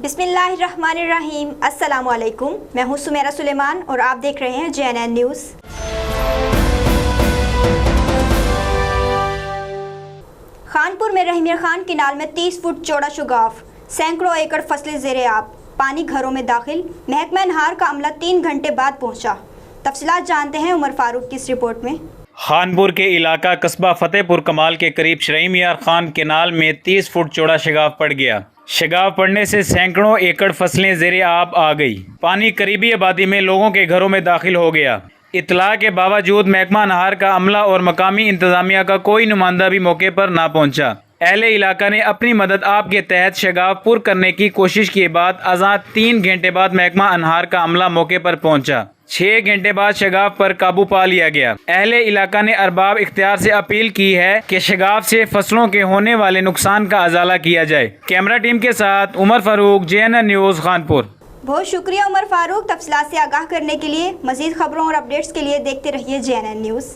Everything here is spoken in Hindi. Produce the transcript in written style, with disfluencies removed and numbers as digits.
बिस्मिल्लाहिर्रहमानिर्रहीम। अस्सलामुअलैकुम। मैं हूं सुमेरा सुलेमान और आप देख रहे हैं JNN न्यूज़। खानपुर में रहीमिया खान किनाल में 30 फुट चौड़ा शुगाफ, सैकड़ों एकड़ फसलें ज़ेरे आब, पानी घरों में दाखिल। महकमा नहार का अमला 3 घंटे बाद पहुंचा। तफसीलात जानते हैं उमर फारूक की इस रिपोर्ट में। खानपुर के इलाका कस्बा फतेहपुर कमाल के करीब रहीमिया खान केनाल में 30 फुट चौड़ा शगाफ पड़ गया। शगाफ पड़ने से सैकड़ों एकड़ फसलें ज़ेरे आब आ गई। पानी करीबी आबादी में लोगों के घरों में दाखिल हो गया। इतला के बावजूद महकमा नहार का अमला और मकामी इंतजामिया का कोई नुमाइंदा भी मौके पर ना पहुंचा। अहले इलाका ने अपनी मदद आप के तहत शगाफ पुर करने की कोशिश के बाद आज़ाद 3 घंटे बाद महकमा नहार का अमला मौके पर पहुंचा। 6 घंटे बाद शगाफ पर काबू पा लिया गया। अहले इलाका ने अरबाब इख्तियार से अपील की है कि शगाफ से फसलों के होने वाले नुकसान का अजाला किया जाए। कैमरा टीम के साथ उमर फारूक, JNN न्यूज़ खानपुर। बहुत शुक्रिया उमर फारूक। तफसीलात से आगाह करने के लिए, मज़ीद खबरों और अपडेट्स के लिए देखते रहिए JNN न्यूज़।